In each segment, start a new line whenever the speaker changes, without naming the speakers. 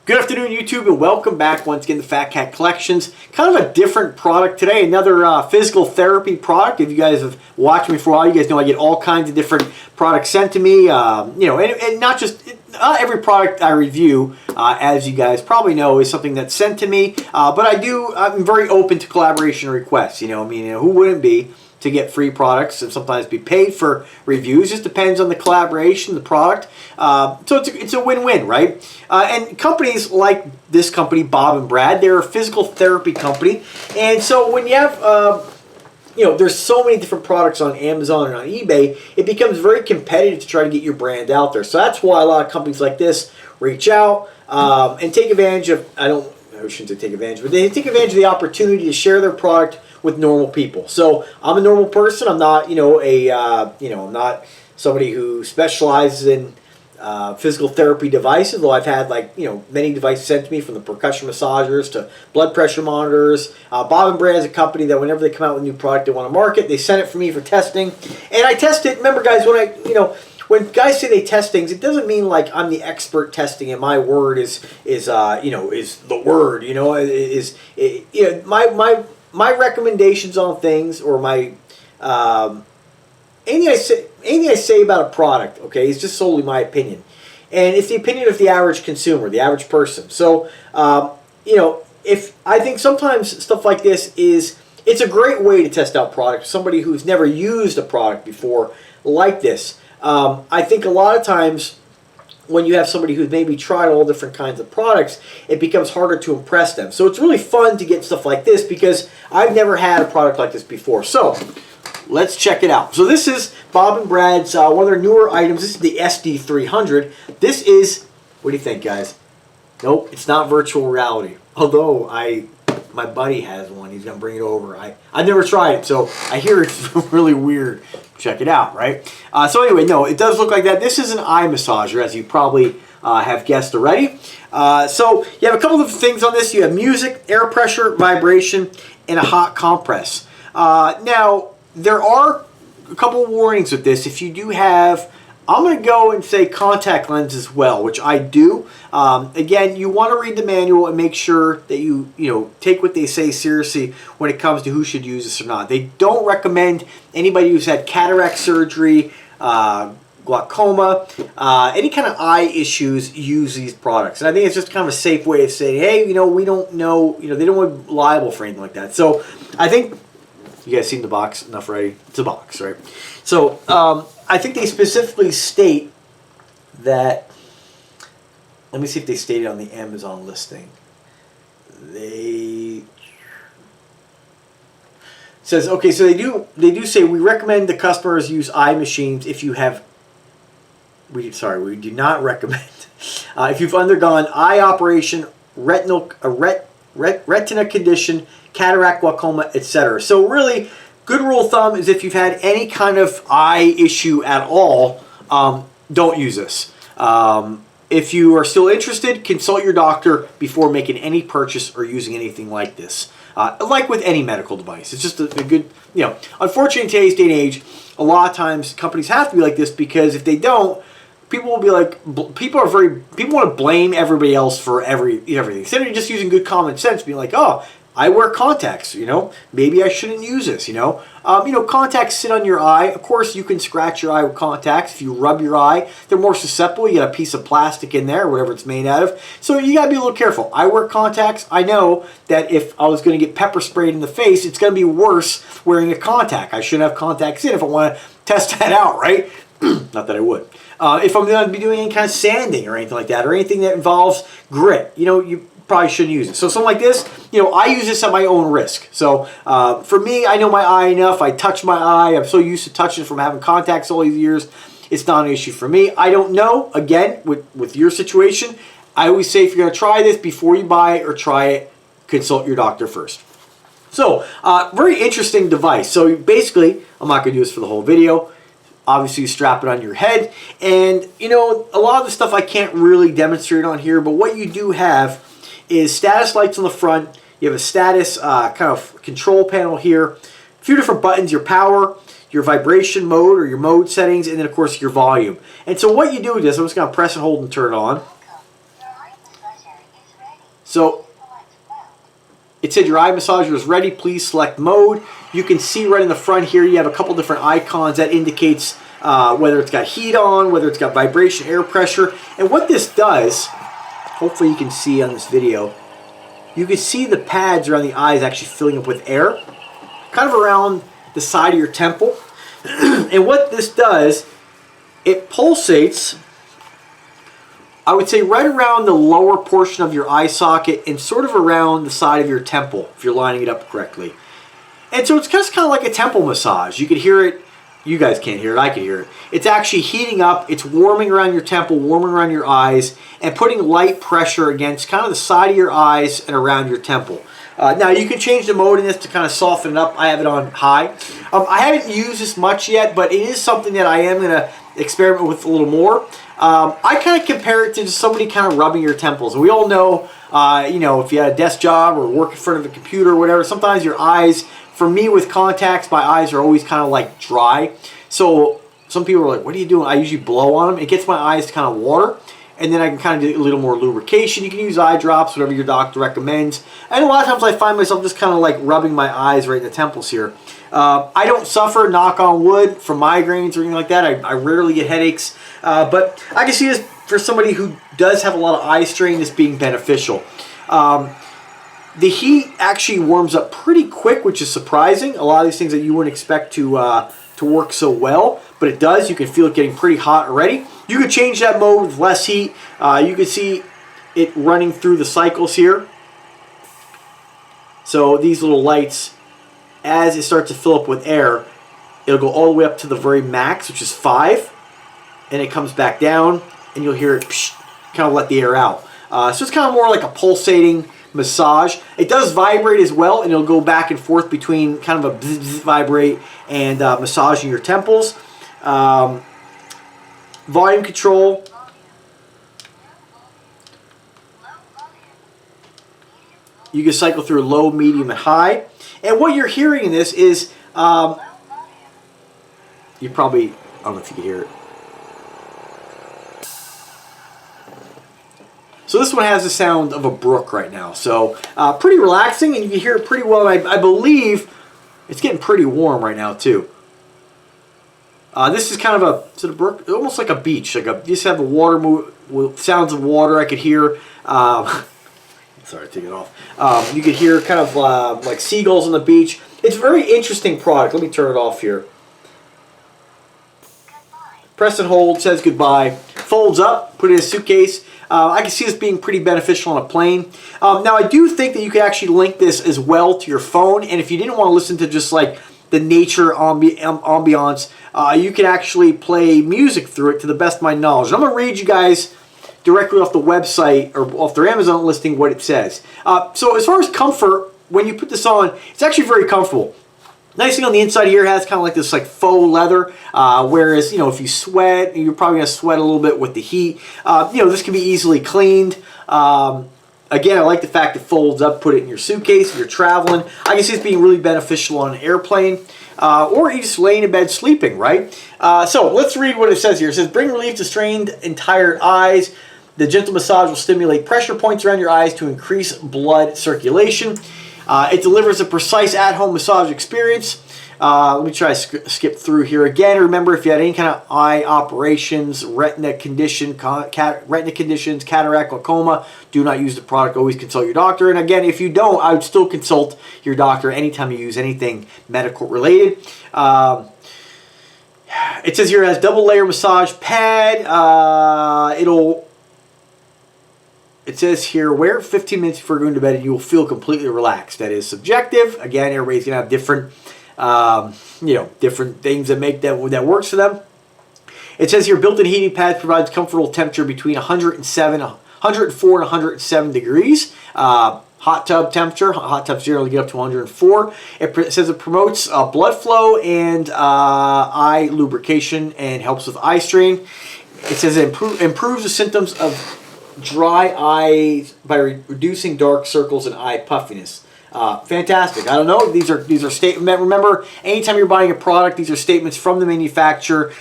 Good afternoon, YouTube, and welcome back once again to Fat Cat Collections. Kind of a different product today, another physical therapy product. If you guys have watched me for a while, you guys know I get all kinds of different products sent to me. And not not every product I review, as you guys probably know, is something that's sent to me. But I'm very open to collaboration requests. Who wouldn't be? To get free products and sometimes be paid for reviews. Just depends on the collaboration, the product. So it's a win-win, right? And companies like this company, Bob and Brad, they're a physical therapy company. And so when you have, there's so many different products on Amazon and on eBay, it becomes very competitive to try to get your brand out there. So that's why a lot of companies like this reach out and take advantage of, I shouldn't say take advantage, but they take advantage of the opportunity to share their product with normal people. So I'm a normal person. I'm not, I'm not somebody who specializes in physical therapy devices. Though I've had many devices sent to me, from the percussion massagers to blood pressure monitors. Bob and Brad is a company that whenever they come out with a new product they want to market, they send it for me for testing, and I test it. Remember, guys, when guys say they test things, it doesn't mean like I'm the expert testing and my word is the word. My recommendations on things, or my anything I say about a product, okay, is just solely my opinion, and it's the opinion of the average consumer, the average person. So if I think sometimes stuff like this it's a great way to test out products. Somebody who's never used a product before like this. I think a lot of times when you have somebody who's maybe tried all different kinds of products, it becomes harder to impress them. So it's really fun to get stuff like this because I've never had a product like this before. So let's check it out. So this is Bob and Brad's, one of their newer items. This is the SD300. This is, what do you think, guys? Nope, it's not virtual reality. Although my buddy has one. He's going to bring it over. I've never tried it, so I hear it's really weird. Check it out, right? So anyway, no, it does look like that. This is an eye massager, as you probably have guessed already. So you have a couple of things on this. You have music, air pressure, vibration, and a hot compress. Now, there are a couple of warnings with this. If you do have, I'm going to go and say contact lens as well, which I do. Again, you want to read the manual and make sure that you take what they say seriously when it comes to who should use this or not. They don't recommend anybody who's had cataract surgery, glaucoma, any kind of eye issues use these products. And I think it's just kind of a safe way of saying, hey, we don't know, they don't want to be liable for anything like that. So I think, you guys seen the box enough already? It's a box, right? So I think they specifically state that, let me see if they stated on the Amazon listing. They says, okay, so they do say, we recommend the customers use eye machines if you have, we do not recommend if you've undergone eye operation, retina condition, cataract, glaucoma, etc. So really, good rule of thumb is if you've had any kind of eye issue at all, don't use this. If you are still interested, consult your doctor before making any purchase or using anything like this. Like with any medical device, it's just a good, unfortunately in today's day and age, a lot of times companies have to be like this, because if they don't, people will be like, people want to blame everybody else for everything. Instead of just using good common sense, being like, oh, I wear contacts, maybe I shouldn't use this, contacts sit on your eye. Of course, you can scratch your eye with contacts. If you rub your eye, they're more susceptible. You got a piece of plastic in there, whatever it's made out of. So you got to be a little careful. I wear contacts. I know that if I was going to get pepper sprayed in the face, it's going to be worse wearing a contact. I shouldn't have contacts in if I want to test that out, right? Not that I would. If I'm going to be doing any kind of sanding or anything like that, or anything that involves grit, you probably shouldn't use it. So something like this, I use this at my own risk. So for me, I know my eye enough. I touch my eye. I'm so used to touching from having contacts all these years. It's not an issue for me. I don't know. Again, with your situation, I always say if you're going to try this, before you buy it or try it, consult your doctor first. So very interesting device. So basically, I'm not going to do this for the whole video. Obviously, you strap it on your head. And, a lot of the stuff I can't really demonstrate on here, but what you do have is status lights on the front. You have a status kind of control panel here. A few different buttons, your power, your vibration mode or your mode settings, and then of course your volume. And so what you do is, I'm just going to press and hold and turn it on. So it said your eye massager is ready. Please select mode. You can see right in the front here, you have a couple different icons that indicates whether it's got heat on, whether it's got vibration, air pressure. And what this does, hopefully you can see on this video, you can see the pads around the eyes actually filling up with air, kind of around the side of your temple. And what this does, it pulsates, I would say right around the lower portion of your eye socket and sort of around the side of your temple, if you're lining it up correctly. And so it's just kind of like a temple massage. You could hear it. You guys can't hear it. I can hear it. It's actually heating up. It's warming around your temple, warming around your eyes, and putting light pressure against kind of the side of your eyes and around your temple. Now, you can change the mode in this to kind of soften it up. I have it on high. I haven't used this much yet, but it is something that I am going to experiment with a little more. I kind of compare it to just somebody kind of rubbing your temples. And we all know, you know, if you had a desk job or work in front of a computer or whatever, sometimes your eyes, for me with contacts, my eyes are always kind of like dry. So some people are like, what are you doing? I usually blow on them. It gets my eyes to kind of water. And then I can kind of do a little more lubrication. You can use eye drops, whatever your doctor recommends. And a lot of times I find myself just kind of like rubbing my eyes right in the temples here. I don't suffer, knock on wood, from migraines or anything like that. I rarely get headaches. But I can see this for somebody who does have a lot of eye strain as being beneficial. The heat actually warms up pretty quick, which is surprising. A lot of these things that you wouldn't expect to work so well, but it does. You can feel it getting pretty hot already. You could change that mode with less heat. You can see it running through the cycles here. So these little lights, as it starts to fill up with air, it'll go all the way up to the very max, which is 5, and it comes back down, and you'll hear it kind of let the air out. So it's kind of more like a pulsating massage. It does vibrate as well, and it'll go back and forth between kind of a bzz, bzz, vibrate and massaging your temples. Volume control. You can cycle through low, medium, and high. And what you're hearing in this is, you probably, I don't know if you can hear it. So this one has the sound of a brook right now. So pretty relaxing, and you can hear it pretty well. I believe it's getting pretty warm right now too. This is kind of a sort of brook, almost like a beach. Like you just have the water move, sounds of water. I could hear. Sorry, take it off. You could hear kind of like seagulls on the beach. It's a very interesting product. Let me turn it off here. Press and hold, says goodbye. Folds up, put it in a suitcase. I can see this being pretty beneficial on a plane. Now, I do think that you could actually link this as well to your phone. And if you didn't want to listen to just like the nature ambiance, you can actually play music through it to the best of my knowledge. And I'm going to read you guys directly off the website or off their Amazon listing what it says. So as far as comfort, when you put this on, it's actually very comfortable. Nice thing on the inside here, it has kind of like this like faux leather, whereas, you know, if you sweat, you're probably going to sweat a little bit with the heat. You know, this can be easily cleaned. Again, I like the fact it folds up, put it in your suitcase if you're traveling. I can see this being really beneficial on an airplane, or you just laying in bed sleeping, right? So let's read what it says here. It says, bring relief to strained and tired eyes. The gentle massage will stimulate pressure points around your eyes to increase blood circulation. It delivers a precise at-home massage experience. Let me try to skip through here again. Remember, if you had any kind of eye operations, retina conditions, cataract, glaucoma, do not use the product. Always consult your doctor. And again, if you don't, I would still consult your doctor anytime you use anything medical related. It says here it has double layer massage pad. It says here, wear 15 minutes before going to bed and you will feel completely relaxed. That is subjective. Again, everybody's going to have different, different things that make that works for them. It says here, built-in heating pads provides comfortable temperature between 104 and 107 degrees. Hot tub temperature. Hot tubs generally get up to 104. It says it promotes blood flow and eye lubrication and helps with eye strain. It says it improves the symptoms of dry eyes by reducing dark circles and eye puffiness. Fantastic. I don't know. These are statements. Remember, anytime you're buying a product, these are statements from the manufacturer.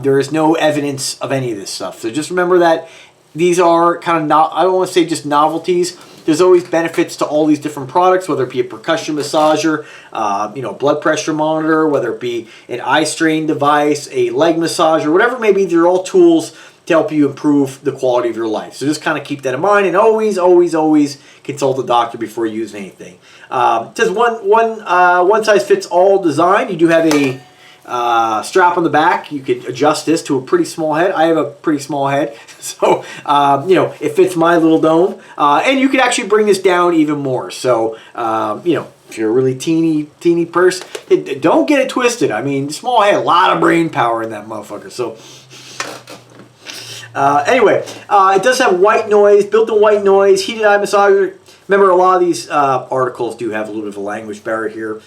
There is no evidence of any of this stuff. So just remember that these are kind of not, I don't want to say just novelties. There's always benefits to all these different products, whether it be a percussion massager, blood pressure monitor, whether it be an eye strain device, a leg massager, whatever it may be. They're all tools to help you improve the quality of your life. So just kind of keep that in mind, and always, always, always consult a doctor before you use anything. It says one size fits all design. You do have a strap on the back. You can adjust this to a pretty small head. I have a pretty small head, so it fits my little dome. And you can actually bring this down even more. So if you're a really teeny person, don't get it twisted. I mean, small head, a lot of brain power in that motherfucker. So anyway, it does have white noise, built-in white noise, heated eye massager. Remember, a lot of these articles do have a little bit of a language barrier here.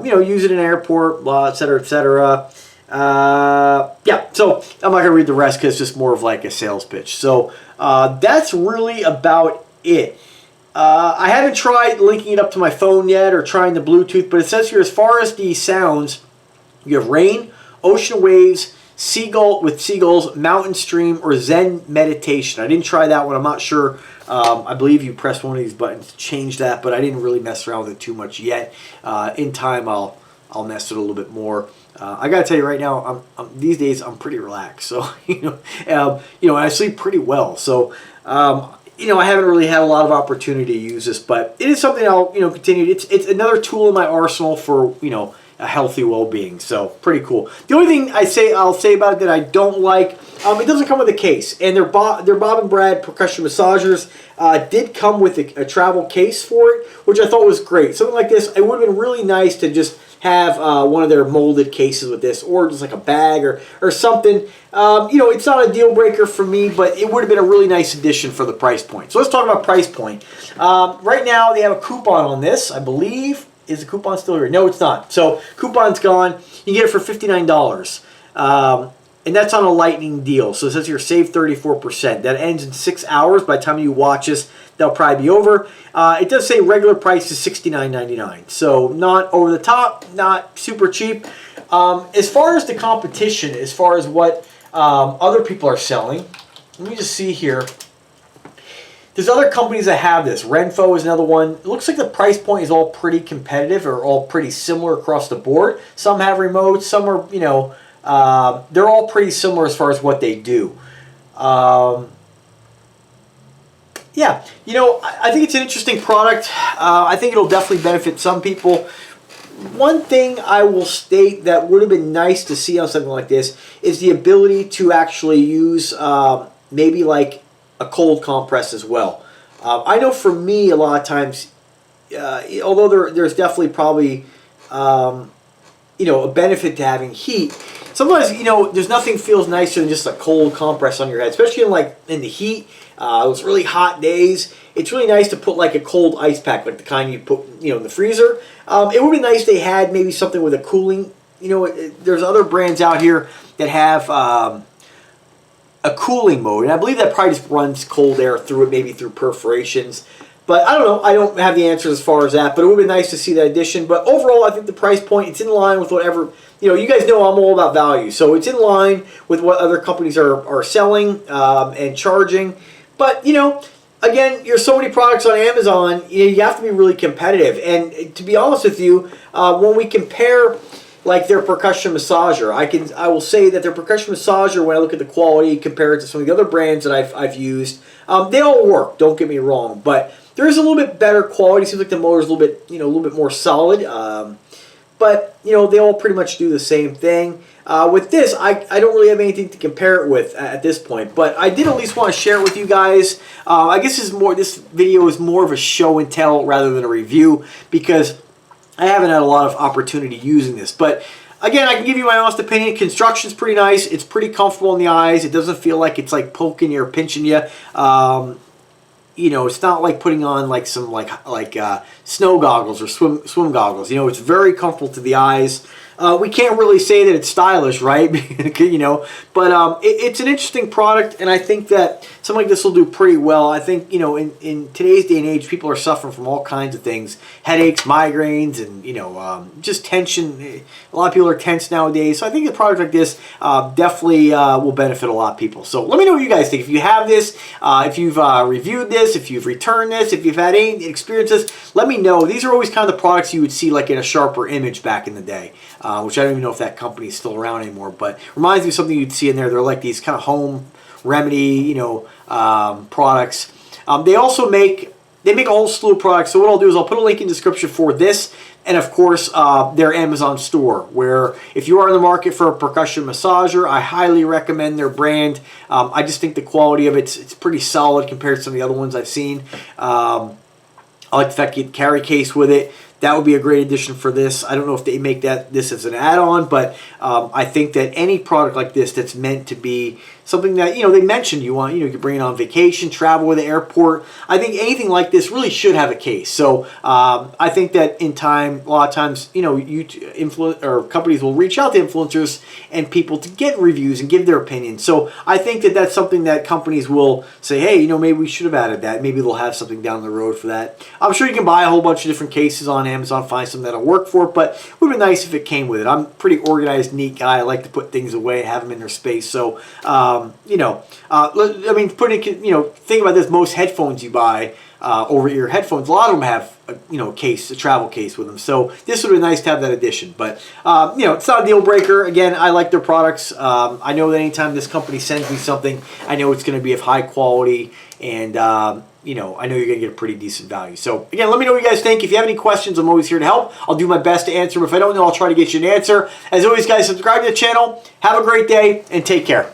Use it in an airport, blah, et cetera, et cetera. Yeah, so I'm not going to read the rest because it's just more of like a sales pitch. So that's really about it. I haven't tried linking it up to my phone yet or trying the Bluetooth, but it says here as far as the sounds, you have rain, ocean waves, seagulls, mountain stream, or Zen meditation. I didn't try that one. I'm not sure. I believe you press one of these buttons to change that, but I didn't really mess around with it too much yet. In time, I'll mess with it a little bit more. I gotta tell you right now, these days I'm pretty relaxed. So I sleep pretty well. So I haven't really had a lot of opportunity to use this, but it is something I'll continue. It's another tool in my arsenal for a healthy well-being. So pretty cool. The only thing I'll say about it that I don't like, it doesn't come with a case, and their Bob and Brad percussion massagers did come with a travel case for it, which I thought was great. Something like this, it would have been really nice to just have one of their molded cases with this, or just like a bag or something. It's not a deal breaker for me, but it would have been a really nice addition for the price point. So let's talk about price point. Right now they have a coupon on this, I believe. Is the coupon still here? No, it's not. So coupon's gone. You get it for $59. And that's on a lightning deal. So it says here save 34%. That ends in 6 hours. By the time you watch this, that'll probably be over. It does say regular price is $69.99. So not over the top, not super cheap. As far as the competition, as far as what other people are selling, let me just see here. There's other companies that have this. Renfo is another one. It looks like the price point is all pretty competitive or all pretty similar across the board. Some have remotes. Some are, they're all pretty similar as far as what they do. Yeah, I think it's an interesting product. I think it'll definitely benefit some people. One thing I will state that would have been nice to see on something like this is the ability to actually use maybe like a cold compress as well. I know for me a lot of times, although there's definitely probably a benefit to having heat, sometimes there's nothing feels nicer than just a cold compress on your head, especially in the heat. Those really hot days, it's really nice to put like a cold ice pack, like the kind you put in the freezer. It would be nice they had maybe something with a cooling. There's other brands out here that have a cooling mode, and I believe that probably just runs cold air through it, maybe through perforations. But I don't know. I don't have the answers as far as that, but it would be nice to see that addition. But overall, I think the price point, it's in line with whatever, you guys know I'm all about value. So it's in line with what other companies are selling and charging. But, again, there's so many products on Amazon, you have to be really competitive. And to be honest with you, when we compare like their percussion massager, I will say that their percussion massager, when I look at the quality compared to some of the other brands that I've used, they all work. Don't get me wrong, but there is a little bit better quality. Seems like the motor's a little bit more solid. But they all pretty much do the same thing. With this, I don't really have anything to compare it with at this point, but I did at least want to share it with you guys. I guess this video is more of a show and tell rather than a review, because I haven't had a lot of opportunity using this. But again, I can give you my honest opinion. Construction's pretty nice. It's pretty comfortable in the eyes. It doesn't feel like it's like poking you or pinching you. you know, it's not like putting on like some snow goggles or swim goggles. You know, it's very comfortable to the eyes. We can't really say that it's stylish, right? You know, but it's an interesting product, and I think that something like this will do pretty well. I think, you know, in today's day and age, people are suffering from all kinds of things: headaches, migraines, and, you know, just tension. A lot of people are tense nowadays, so I think a product like this definitely will benefit a lot of people. So let me know what you guys think. If you have this, if you've reviewed this, if you've returned this, if you've had any experiences, let me know. These are always kind of the products you would see like in a sharper image back in the day. Which I don't even know if that company is still around anymore, but reminds me of something you'd see in there. They're like these kind of home remedy, you know, products. They also make a whole slew of products. So what I'll do is I'll put a link in the description for this, and of course their Amazon store, where if you are in the market for a percussion massager, I highly recommend their brand. I just think the quality of it's pretty solid compared to some of the other ones I've seen. I like the fact you get carry case with it. That would be a great addition for this. I don't know if they make this as an add-on, but I think that any product like this that's meant to be something that, you know, they mentioned you want, you know, you can bring it on vacation, travel with the airport. I think anything like this really should have a case. So I think that in time, a lot of times, you know, companies will reach out to influencers and people to get reviews and give their opinion. So I think that that's something that companies will say, hey, you know, maybe we should have added that. Maybe they'll have something down the road for that. I'm sure you can buy a whole bunch of different cases on Amazon, find something that'll work for it, but it would be nice if it came with it. I'm a pretty organized, neat guy. I like to put things away, have them in their space. So, you know, I mean, you know, think about this. Most headphones you buy, over-ear headphones, a lot of them have a travel case with them. So this would be nice to have that addition. But you know, it's not a deal breaker. Again, I like their products. I know that anytime this company sends me something, I know it's going to be of high quality, and you know, I know you're going to get a pretty decent value. So again, let me know what you guys think. If you have any questions, I'm always here to help. I'll do my best to answer them. If I don't know, I'll try to get you an answer. As always, guys, subscribe to the channel. Have a great day, and take care.